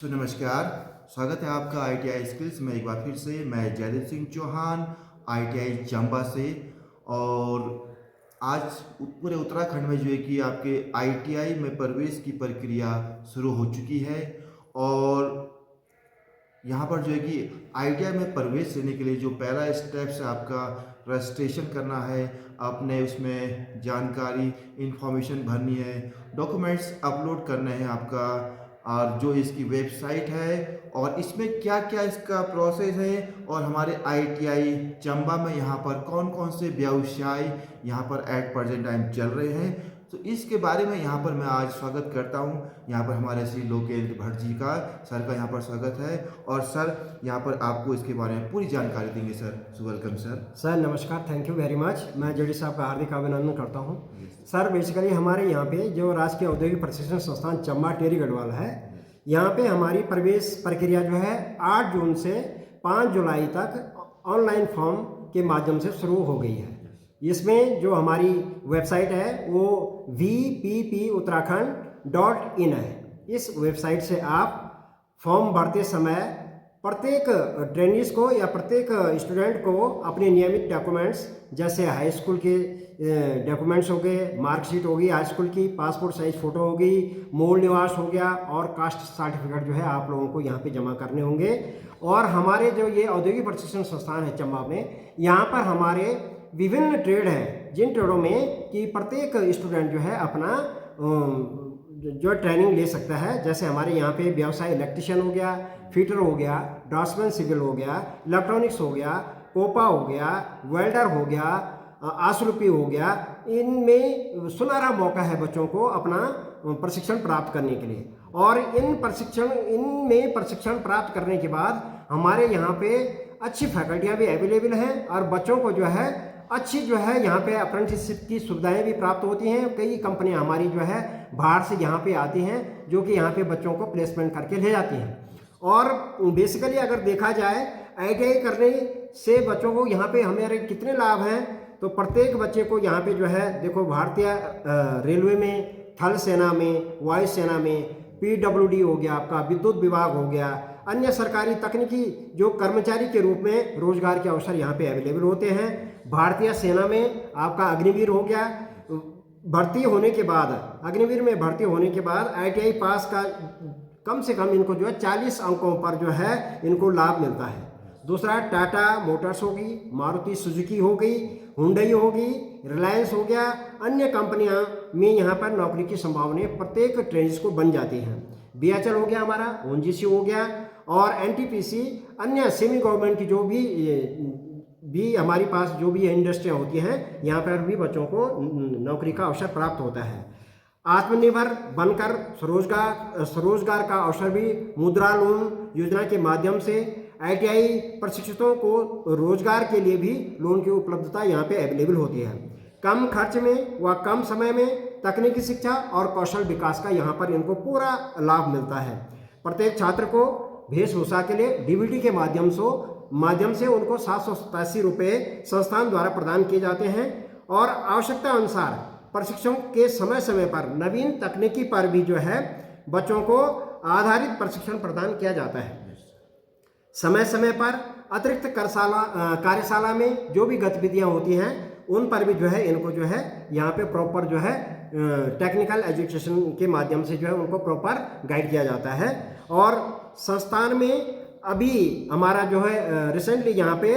तो नमस्कार। स्वागत है आपका ITI स्किल्स में एक बार फिर से। मैं जयदेव सिंह चौहान ITI चंबा से। और आज पूरे उत्तराखंड में जो है कि आपके ITI में प्रवेश की प्रक्रिया शुरू हो चुकी है। और यहाँ पर जो है कि ITI में प्रवेश लेने के लिए जो पहला स्टेप्स है आपका रजिस्ट्रेशन करना है, अपने उसमें जानकारी इंफॉर्मेशन भरनी है, डॉक्यूमेंट्स अपलोड करने हैं आपका, और जो इसकी वेबसाइट है और इसमें क्या क्या इसका प्रोसेस है, और हमारे ITI चंबा में यहाँ पर कौन कौन से व्यवसाय यहाँ पर एट प्रेजेंट टाइम चल रहे हैं, तो इसके बारे में यहाँ पर मैं आज स्वागत करता हूँ। यहाँ पर हमारे श्री लोकेंद्र भट्ट जी का, सर का यहाँ पर स्वागत है। और सर यहाँ पर आपको इसके बारे में पूरी जानकारी देंगे। सर वेलकम सर नमस्कार, थैंक यू वेरी मच। मैं जेडी साहब का हार्दिक अभिनंदन करता हूँ। सर बेसिकली हमारे यहाँ पे जो राजकीय औद्योगिक प्रशिक्षण संस्थान चंबा टेरी गढ़वाल है, यहाँ पे हमारी प्रवेश प्रक्रिया जो है 8 जून से 5 जुलाई तक ऑनलाइन फॉर्म के माध्यम से शुरू हो गई है। इसमें जो हमारी वेबसाइट है वो vpputtarakhand.in है। इस वेबसाइट से आप फॉर्म भरते समय प्रत्येक ट्रेनिज को या प्रत्येक स्टूडेंट को अपने नियमित डॉक्यूमेंट्स जैसे हाई स्कूल के डॉक्यूमेंट्स हो गए, मार्कशीट होगी हाई स्कूल की, पासपोर्ट साइज फ़ोटो होगी, मूल निवास हो गया और कास्ट सर्टिफिकेट जो है आप लोगों को यहाँ पे जमा करने होंगे। और हमारे जो ये औद्योगिक प्रशिक्षण संस्थान है चंबा में, यहाँ पर हमारे विभिन्न ट्रेड हैं, जिन ट्रेडों में कि प्रत्येक स्टूडेंट जो है अपना जो ट्रेनिंग ले सकता है। जैसे हमारे यहाँ पे व्यवसाय इलेक्ट्रिशियन हो गया, फिटर हो गया, ड्राफ्ट्समैन सिविल हो गया, इलेक्ट्रॉनिक्स हो गया, कोपा हो गया, वेल्डर हो गया, आसरूपी हो गया। इनमें सुनहरा मौका है बच्चों को अपना प्रशिक्षण प्राप्त करने के लिए। और इनमें प्रशिक्षण प्राप्त करने के बाद हमारे यहाँ पे अच्छी फैकल्टियाँ भी अवेलेबल हैं और बच्चों को जो है अच्छी जो है यहाँ पे अप्रेंटिसशिप की सुविधाएं भी प्राप्त होती हैं। कई कंपनियां हमारी जो है बाहर से यहाँ पे आती हैं, जो कि यहाँ पे बच्चों को प्लेसमेंट करके ले जाती हैं। और बेसिकली अगर देखा जाए ITI करने से बच्चों को यहाँ पे हमारे कितने लाभ हैं, तो प्रत्येक बच्चे को यहाँ पे जो है देखो भारतीय रेलवे में, थल सेना में, वायु सेना में, PWD हो गया, आपका विद्युत विभाग हो गया, अन्य सरकारी तकनीकी जो कर्मचारी के रूप में रोजगार के अवसर यहाँ पे अवेलेबल होते हैं। भारतीय सेना में आपका अग्निवीर हो गया, भर्ती होने के बाद अग्निवीर में भर्ती होने के बाद ITI पास का कम से कम इनको जो है 40 अंकों पर जो है इनको लाभ मिलता है। दूसरा टाटा मोटर्स होगी, मारुति सुजुकी हो गई, हुंडई होगी, रिलायंस हो गया, अन्य कंपनियां में यहाँ पर नौकरी की संभावनाएं प्रत्येक ट्रेनिज को बन जाती हैं। BHL हो गया हमारा, ONGC हो गया और NTPC, अन्य सेमी गवर्नमेंट की जो भी हमारी पास जो भी इंडस्ट्रियाँ होती हैं, यहाँ पर भी बच्चों को नौकरी का अवसर प्राप्त होता है। आत्मनिर्भर बनकर स्वरोजगार का अवसर भी मुद्रा लोन योजना के माध्यम से ITI प्रशिक्षितों को रोजगार के लिए भी लोन की उपलब्धता यहाँ पे अवेलेबल होती है। कम खर्च में व कम समय में तकनीकी शिक्षा और कौशल विकास का यहाँ पर इनको पूरा लाभ मिलता है। प्रत्येक छात्र को वेशभूषा के लिए DVD के माध्यम से उनको 787 रुपये संस्थान द्वारा प्रदान किए जाते हैं। और आवश्यकता अनुसार प्रशिक्षण के समय समय पर नवीन तकनीकी पर भी जो है बच्चों को आधारित प्रशिक्षण प्रदान किया जाता है। समय समय पर अतिरिक्त कार्यशाला में जो भी गतिविधियां होती हैं उन पर भी जो है इनको जो है यहाँ पे प्रॉपर जो है टेक्निकल एजुकेशन के माध्यम से जो है उनको प्रॉपर गाइड किया जाता है। और संस्थान में अभी हमारा जो है रिसेंटली यहाँ पे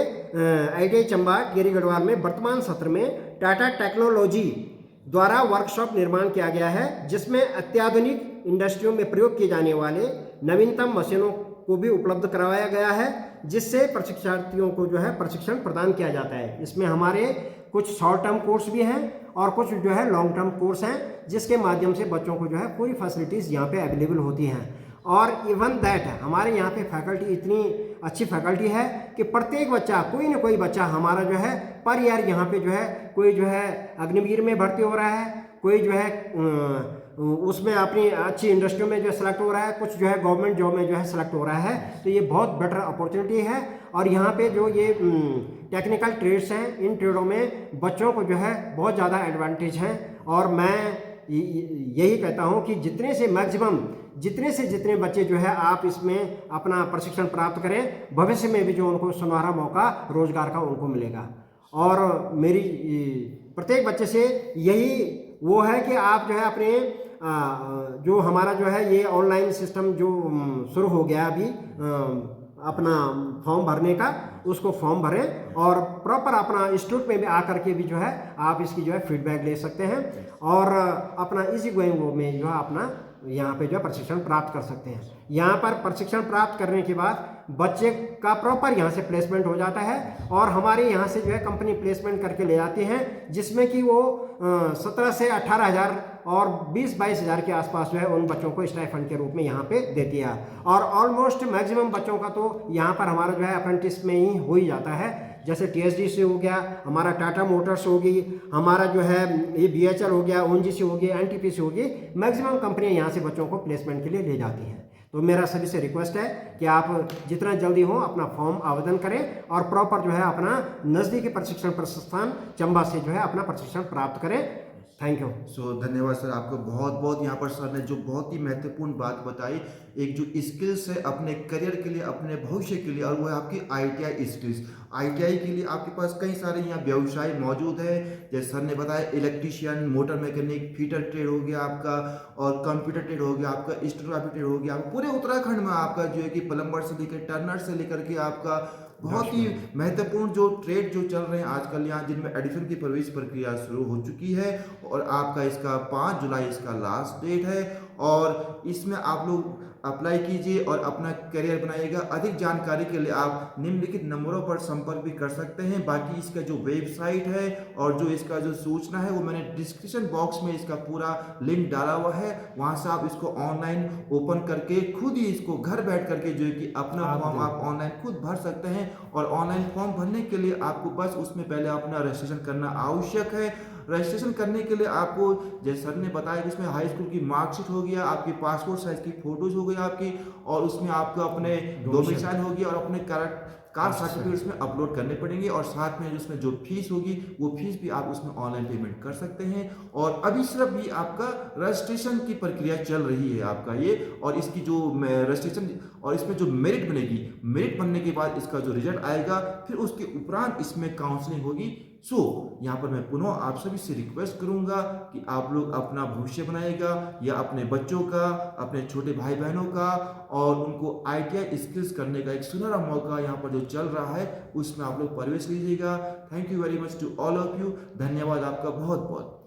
ITI चंबा टेरी गढ़वाल में वर्तमान सत्र में टाटा टेक्नोलॉजी द्वारा वर्कशॉप निर्माण किया गया है, जिसमें अत्याधुनिक इंडस्ट्रियों में प्रयोग किए जाने वाले नवीनतम मशीनों को भी उपलब्ध करवाया गया है, जिससे प्रशिक्षार्थियों को जो है प्रशिक्षण प्रदान किया जाता है। इसमें हमारे कुछ शॉर्ट टर्म कोर्स भी हैं और कुछ जो है लॉन्ग टर्म कोर्स हैं, जिसके माध्यम से बच्चों को जो है पूरी फैसिलिटीज़ यहाँ पे अवेलेबल होती हैं। और इवन दैट हमारे यहाँ पे फैकल्टी इतनी अच्छी फैकल्टी है कि प्रत्येक बच्चा, कोई ना कोई बच्चा हमारा जो है पर ईयर यहाँ पे जो है कोई जो है अग्निवीर में भर्ती हो रहा है, कोई जो है उसमें अपनी अच्छी इंडस्ट्री में जो सेलेक्ट हो रहा है, कुछ जो है गवर्नमेंट जॉब में जो है सेलेक्ट हो रहा है। तो ये बहुत बेटर अपॉर्चुनिटी है। और यहाँ पे जो ये टेक्निकल ट्रेड्स हैं, इन ट्रेडों में बच्चों को जो है बहुत ज़्यादा एडवांटेज है। और मैं यही कहता हूँ कि जितने से मैक्सिमम जितने से जितने बच्चे जो है आप इसमें अपना प्रशिक्षण प्राप्त करें, भविष्य में भी जो उनको सुनहरा मौका रोजगार का उनको मिलेगा। और मेरी प्रत्येक बच्चे से यही वो है कि आप जो है अपने जो हमारा जो है ये ऑनलाइन सिस्टम जो शुरू हो गया अभी अपना फॉर्म भरने का, उसको फॉर्म भरें और प्रॉपर अपना इंस्टीट्यूट में भी आकर के भी जो है आप इसकी जो है फीडबैक ले सकते हैं और अपना इजी गोइंग वो में जो है अपना यहाँ पे जो है प्रशिक्षण प्राप्त कर सकते हैं। यहाँ पर प्रशिक्षण प्राप्त करने के बाद बच्चे का प्रॉपर यहाँ से प्लेसमेंट हो जाता है और हमारे यहाँ से जो है कंपनी प्लेसमेंट करके ले जाती है, जिसमें कि वो 17 से 18 हज़ार और 20-22 हज़ार के आसपास जो है उन बच्चों को स्टाइपेंड के रूप में यहाँ पे देती है। और ऑलमोस्ट मैक्सिमम बच्चों का तो यहाँ पर हमारा जो है अप्रेंटिस में ही हो ही जाता है। जैसे TSD से हो गया, हमारा टाटा मोटर्स होगी, हमारा जो है ये BHL हो गया, ONGC हो गया, NTPC होगी, मैक्सिमम कंपनियाँ यहाँ से बच्चों को प्लेसमेंट के लिए ले जाती हैं। तो मेरा सभी से रिक्वेस्ट है कि आप जितना जल्दी हो अपना फॉर्म आवेदन करें और प्रॉपर जो है अपना नज़दीकी प्रशिक्षण संस्थान चंबा से जो है अपना प्रशिक्षण प्राप्त करें। Thank you. धन्यवाद सर, आपको बहुत बहुत यहाँ पर सर ने जो बहुत ही महत्वपूर्ण बात बताई, एक जो स्किल्स है अपने करियर के लिए, अपने भविष्य के लिए, और वो है आपकी ITI स्किल्स। ITI के लिए आपके पास कई सारे यहाँ व्यवसाय मौजूद है, जैसे सर ने बताया electrician, motor mechanic, fitter trade हो गया आपका, और कंप्यूटर ट्रेड हो गया आपका, स्टेनोग्राफी ट्रेड हो गया। पूरे उत्तराखंड में आपका जो है कि प्लम्बर से लेकर टर्नर से लेकर के आपका बहुत ही महत्वपूर्ण जो ट्रेड जो चल रहे हैं आजकल यहाँ, जिनमें एडमिशन की प्रवेश प्रक्रिया शुरू हो चुकी है और आपका इसका 5 जुलाई इसका लास्ट डेट है और इसमें आप लोग अप्लाई कीजिए और अपना करियर बनाइएगा। अधिक जानकारी के लिए आप निम्नलिखित नंबरों पर संपर्क भी कर सकते हैं। बाकी इसका जो वेबसाइट है और जो इसका जो सूचना है वो मैंने डिस्क्रिप्शन बॉक्स में इसका पूरा लिंक डाला हुआ है, वहां से आप इसको ऑनलाइन ओपन करके खुद ही इसको घर बैठ करके जो है कि अपना फॉर्म आप ऑनलाइन खुद भर सकते हैं। और ऑनलाइन फॉर्म भरने के लिए आपको बस उसमें पहले अपना रजिस्ट्रेशन करना आवश्यक है। रजिस्ट्रेशन करने के लिए आपको जैसे सर ने बताया कि इसमें हाई स्कूल की मार्कशीट हो गया, आपकी पासपोर्ट साइज की फोटोज हो गई आपकी, और उसमें आपको अपने डोमिसाइल हो गया और अपने कास्ट सर्टिफिकेट उसमें अपलोड करने पड़ेंगे और साथ में उसमें जो फीस होगी वो फीस भी आप उसमें ऑनलाइन पेमेंट कर सकते हैं। और अभी सिर्फ भी आपका रजिस्ट्रेशन की प्रक्रिया चल रही है आपका ये, और इसकी जो रजिस्ट्रेशन और इसमें जो मेरिट बनेगी, मेरिट बनने के बाद इसका जो रिजल्ट आएगा फिर उसके उपरांत इसमें काउंसलिंग होगी। यहाँ पर मैं पुनः आप सभी से रिक्वेस्ट करूंगा कि आप लोग अपना भविष्य बनाएगा या अपने बच्चों का, अपने छोटे भाई बहनों का, और उनको ITI स्किल्स करने का एक सुनहरा मौका यहाँ पर जो चल रहा है उसमें आप लोग प्रवेश लीजिएगा। Thank you very much to all of you. धन्यवाद आपका बहुत बहुत।